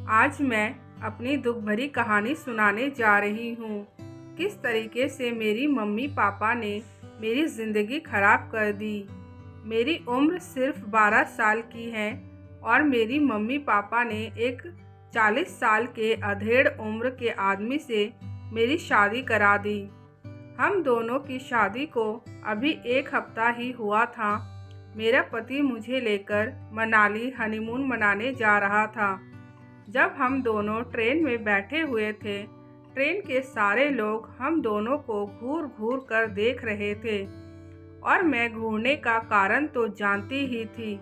आज मैं अपनी दुख भरी कहानी सुनाने जा रही हूँ। किस तरीके से मेरी मम्मी पापा ने मेरी ज़िंदगी ख़राब कर दी। मेरी उम्र सिर्फ 12 साल की है और मेरी मम्मी पापा ने एक 40 साल के अधेड़ उम्र के आदमी से मेरी शादी करा दी। हम दोनों की शादी को अभी एक हफ्ता ही हुआ था। मेरा पति मुझे लेकर मनाली हनीमून मनाने जा रहा था। जब हम दोनों ट्रेन में बैठे हुए थे, ट्रेन के सारे लोग हम दोनों को घूर घूर कर देख रहे थे और मैं घूरने का कारण तो जानती ही थी।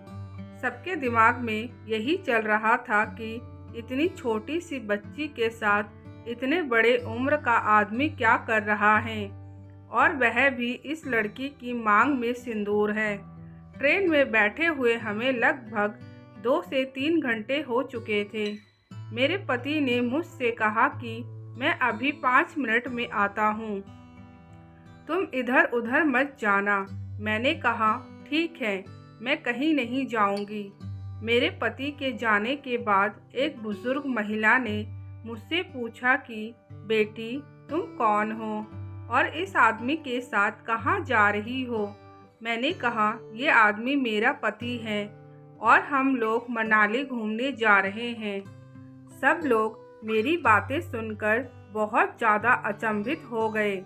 सबके दिमाग में यही चल रहा था कि इतनी छोटी सी बच्ची के साथ इतने बड़े उम्र का आदमी क्या कर रहा है, और वह भी इस लड़की की मांग में सिंदूर है। ट्रेन में बैठे हुए हमें लगभग 2 से 3 घंटे हो चुके थे। मेरे पति ने मुझसे कहा कि मैं अभी 5 मिनट में आता हूँ, तुम इधर उधर मत जाना। मैंने कहा ठीक है, मैं कहीं नहीं जाऊँगी। मेरे पति के जाने के बाद एक बुजुर्ग महिला ने मुझसे पूछा कि बेटी तुम कौन हो और इस आदमी के साथ कहाँ जा रही हो। मैंने कहा ये आदमी मेरा पति है और हम लोग मनाली घूमने जा रहे हैं। सब लोग मेरी बातें सुनकर बहुत ज़्यादा अचंभित हो गए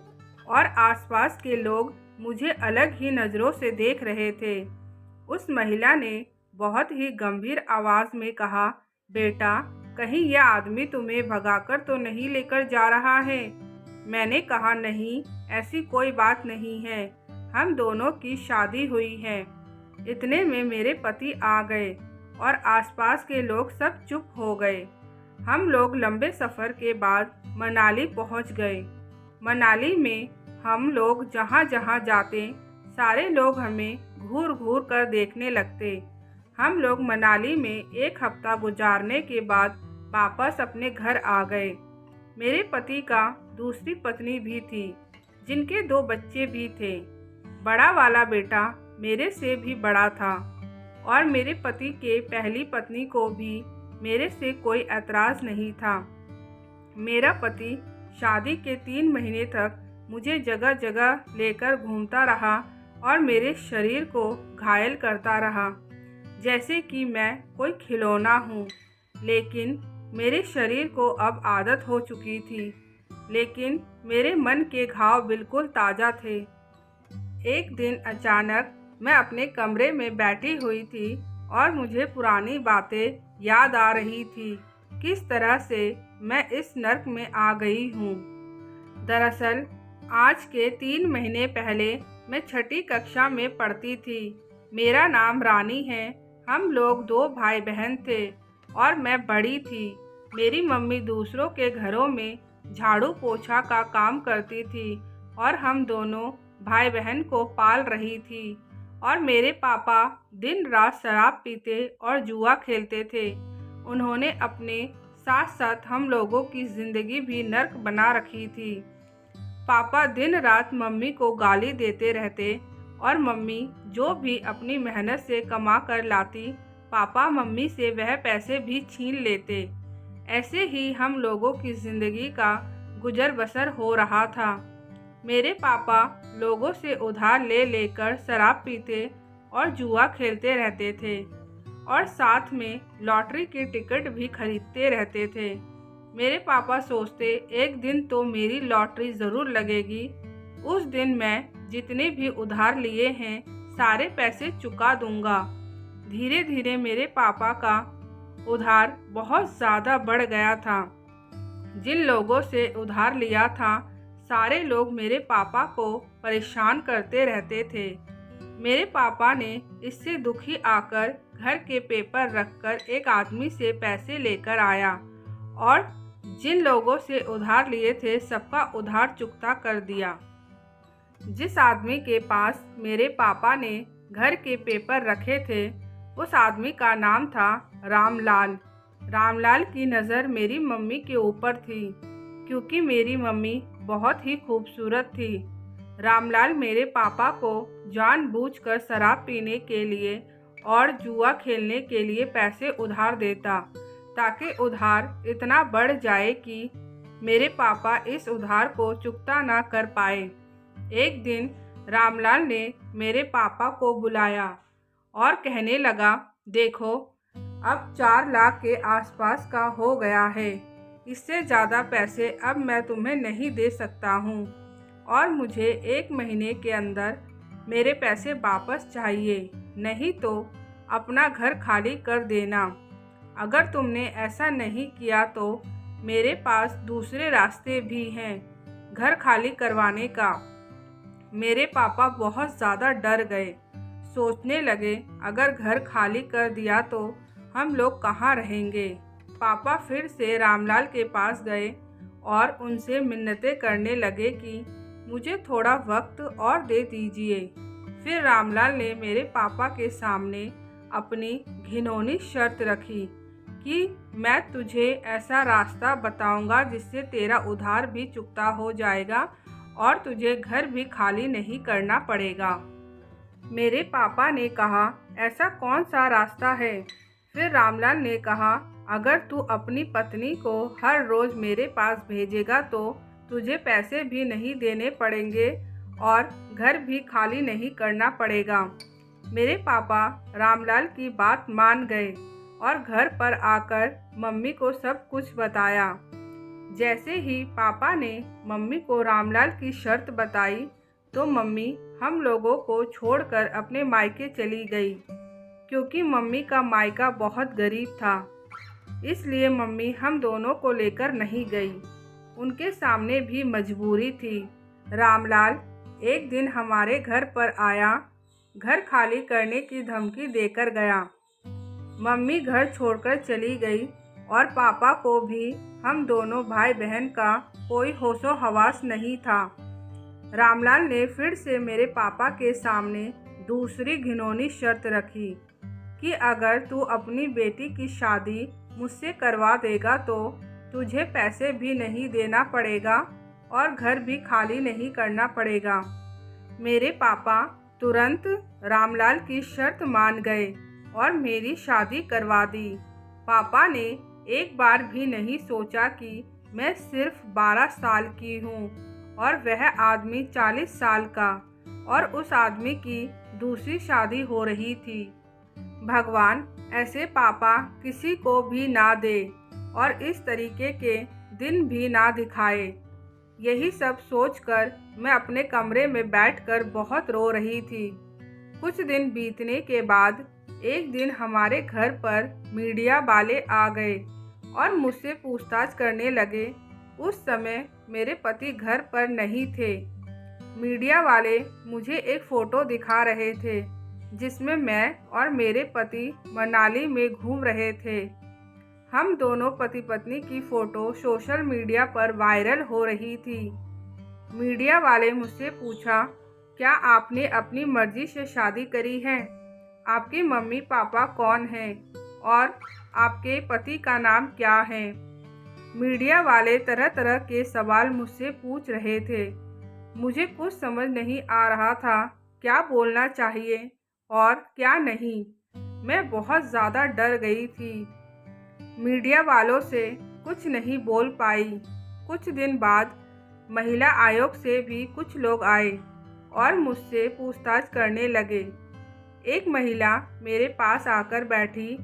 और आसपास के लोग मुझे अलग ही नज़रों से देख रहे थे। उस महिला ने बहुत ही गंभीर आवाज़ में कहा, बेटा कहीं यह आदमी तुम्हें भगाकर तो नहीं लेकर जा रहा है। मैंने कहा नहीं, ऐसी कोई बात नहीं है, हम दोनों की शादी हुई है। इतने में मेरे पति आ गए और आसपास के लोग सब चुप हो गए। हम लोग लंबे सफ़र के बाद मनाली पहुंच गए। मनाली में हम लोग जहां जहां जाते सारे लोग हमें घूर घूर कर देखने लगते। हम लोग मनाली में एक हफ्ता गुजारने के बाद वापस अपने घर आ गए। मेरे पति का दूसरी पत्नी भी थी, जिनके 2 बच्चे भी थे। बड़ा वाला बेटा मेरे से भी बड़ा था और मेरे पति के पहली पत्नी को भी मेरे से कोई ऐतराज़ नहीं था। मेरा पति शादी के 3 महीने तक मुझे जगह जगह लेकर घूमता रहा और मेरे शरीर को घायल करता रहा, जैसे कि मैं कोई खिलौना हूँ। लेकिन मेरे शरीर को अब आदत हो चुकी थी, लेकिन मेरे मन के घाव बिल्कुल ताज़ा थे। एक दिन अचानक मैं अपने कमरे में बैठी हुई थी और मुझे पुरानी बातें याद आ रही थी, किस तरह से मैं इस नर्क में आ गई हूँ। दरअसल आज के 3 महीने पहले मैं 6ठी कक्षा में पढ़ती थी। मेरा नाम रानी है। हम लोग 2 भाई बहन थे और मैं बड़ी थी। मेरी मम्मी दूसरों के घरों में झाड़ू पोछा का काम करती थी और हम दोनों भाई बहन को पाल रही थी। और मेरे पापा दिन रात शराब पीते और जुआ खेलते थे। उन्होंने अपने साथ साथ हम लोगों की ज़िंदगी भी नर्क बना रखी थी। पापा दिन रात मम्मी को गाली देते रहते और मम्मी जो भी अपनी मेहनत से कमा कर लाती, पापा मम्मी से वह पैसे भी छीन लेते। ऐसे ही हम लोगों की ज़िंदगी का गुजर बसर हो रहा था। मेरे पापा लोगों से उधार ले लेकर शराब पीते और जुआ खेलते रहते थे और साथ में लॉटरी की टिकट भी खरीदते रहते थे। मेरे पापा सोचते एक दिन तो मेरी लॉटरी ज़रूर लगेगी। उस दिन मैं जितने भी उधार लिए हैं सारे पैसे चुका दूंगा। धीरे धीरे मेरे पापा का उधार बहुत ज़्यादा बढ़ गया था। जिन लोगों से उधार लिया था सारे लोग मेरे पापा को परेशान करते रहते थे। मेरे पापा ने इससे दुखी आकर घर के पेपर रखकर एक आदमी से पैसे लेकर आया और जिन लोगों से उधार लिए थे सबका उधार चुकता कर दिया। जिस आदमी के पास मेरे पापा ने घर के पेपर रखे थे उस आदमी का नाम था रामलाल। रामलाल की नज़र मेरी मम्मी के ऊपर थी, क्योंकि मेरी मम्मी बहुत ही खूबसूरत थी। रामलाल मेरे पापा को जानबूझकर शराब पीने के लिए और जुआ खेलने के लिए पैसे उधार देता ताकि उधार इतना बढ़ जाए कि मेरे पापा इस उधार को चुकता ना कर पाए। एक दिन रामलाल ने मेरे पापा को बुलाया और कहने लगा, देखो अब 4 लाख के आसपास का हो गया है। इससे ज़्यादा पैसे अब मैं तुम्हें नहीं दे सकता हूँ और मुझे 1 महीने के अंदर मेरे पैसे वापस चाहिए, नहीं तो अपना घर खाली कर देना। अगर तुमने ऐसा नहीं किया तो मेरे पास दूसरे रास्ते भी हैं घर खाली करवाने का। मेरे पापा बहुत ज़्यादा डर गए, सोचने लगे अगर घर खाली कर दिया तो हम लोग कहाँ रहेंगे। पापा फिर से रामलाल के पास गए और उनसे मिन्नतें करने लगे कि मुझे थोड़ा वक्त और दे दीजिए। फिर रामलाल ने मेरे पापा के सामने अपनी घिनौनी शर्त रखी कि मैं तुझे ऐसा रास्ता बताऊंगा जिससे तेरा उधार भी चुकता हो जाएगा और तुझे घर भी खाली नहीं करना पड़ेगा। मेरे पापा ने कहा, ऐसा कौन सा रास्ता है? फिर रामलाल ने कहा, अगर तू अपनी पत्नी को हर रोज़ मेरे पास भेजेगा तो तुझे पैसे भी नहीं देने पड़ेंगे और घर भी खाली नहीं करना पड़ेगा। मेरे पापा रामलाल की बात मान गए और घर पर आकर मम्मी को सब कुछ बताया। जैसे ही पापा ने मम्मी को रामलाल की शर्त बताई तो मम्मी हम लोगों को छोड़कर अपने मायके चली गई, क्योंकि मम्मी का मायका बहुत गरीब था। इसलिए मम्मी हम दोनों को लेकर नहीं गई, उनके सामने भी मजबूरी थी। रामलाल एक दिन हमारे घर पर आया, घर खाली करने की धमकी देकर गया। मम्मी घर छोड़कर चली गई और पापा को भी हम दोनों भाई बहन का कोई होशो हवास नहीं था। रामलाल ने फिर से मेरे पापा के सामने दूसरी घिनौनी शर्त रखी कि अगर तू अपनी बेटी की शादी मुझसे करवा देगा तो तुझे पैसे भी नहीं देना पड़ेगा और घर भी खाली नहीं करना पड़ेगा। मेरे पापा तुरंत रामलाल की शर्त मान गए और मेरी शादी करवा दी। पापा ने एक बार भी नहीं सोचा कि मैं सिर्फ 12 साल की हूँ और वह आदमी 40 साल का, और उस आदमी की दूसरी शादी हो रही थी। भगवान ऐसे पापा किसी को भी ना दे और इस तरीके के दिन भी ना दिखाए। यही सब सोचकर मैं अपने कमरे में बैठकर बहुत रो रही थी। कुछ दिन बीतने के बाद एक दिन हमारे घर पर मीडिया वाले आ गए और मुझसे पूछताछ करने लगे। उस समय मेरे पति घर पर नहीं थे। मीडिया वाले मुझे एक फ़ोटो दिखा रहे थे जिसमें मैं और मेरे पति मनाली में घूम रहे थे। हम दोनों पति पत्नी की फ़ोटो सोशल मीडिया पर वायरल हो रही थी। मीडिया वाले मुझसे पूछा, क्या आपने अपनी मर्ज़ी से शादी करी है? आपके मम्मी पापा कौन हैं और आपके पति का नाम क्या है? मीडिया वाले तरह तरह के सवाल मुझसे पूछ रहे थे। मुझे कुछ समझ नहीं आ रहा था क्या बोलना चाहिए और क्या नहीं। मैं बहुत ज़्यादा डर गई थी। मीडिया वालों से कुछ नहीं बोल पाई। कुछ दिन बाद महिला आयोग से भी कुछ लोग आए और मुझसे पूछताछ करने लगे। एक महिला मेरे पास आकर बैठी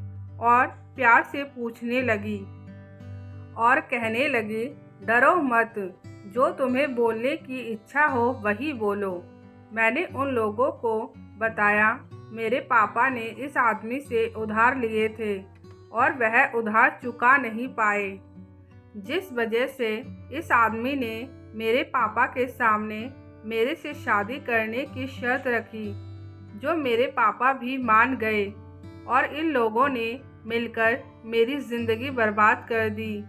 और प्यार से पूछने लगी और कहने लगी, डरो मत, जो तुम्हें बोलने की इच्छा हो वही बोलो। मैंने उन लोगों को बताया मेरे पापा ने इस आदमी से उधार लिए थे और वह उधार चुका नहीं पाए, जिस वजह से इस आदमी ने मेरे पापा के सामने मेरे से शादी करने की शर्त रखी, जो मेरे पापा भी मान गए और इन लोगों ने मिलकर मेरी ज़िंदगी बर्बाद कर दी।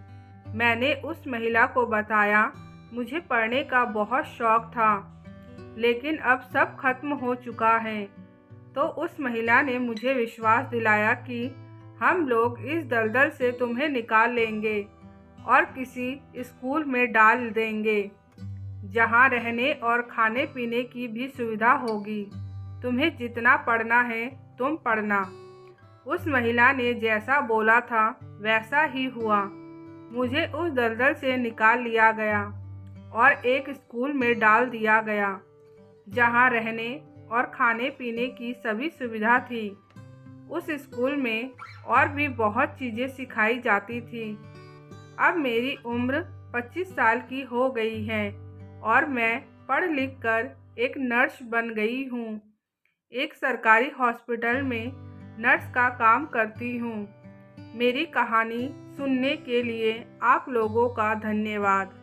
मैंने उस महिला को बताया मुझे पढ़ने का बहुत शौक़ था, लेकिन अब सब खत्म हो चुका है। तो उस महिला ने मुझे विश्वास दिलाया कि हम लोग इस दलदल से तुम्हें निकाल लेंगे और किसी स्कूल में डाल देंगे जहां रहने और खाने पीने की भी सुविधा होगी। तुम्हें जितना पढ़ना है तुम पढ़ना। उस महिला ने जैसा बोला था वैसा ही हुआ। मुझे उस दलदल से निकाल लिया गया और एक स्कूल में डाल दिया गया जहां रहने और खाने पीने की सभी सुविधा थी। उस स्कूल में और भी बहुत चीज़ें सिखाई जाती थी। अब मेरी उम्र 25 साल की हो गई है और मैं पढ़ लिख कर एक नर्स बन गई हूँ। एक सरकारी हॉस्पिटल में नर्स का काम करती हूँ। मेरी कहानी सुनने के लिए आप लोगों का धन्यवाद।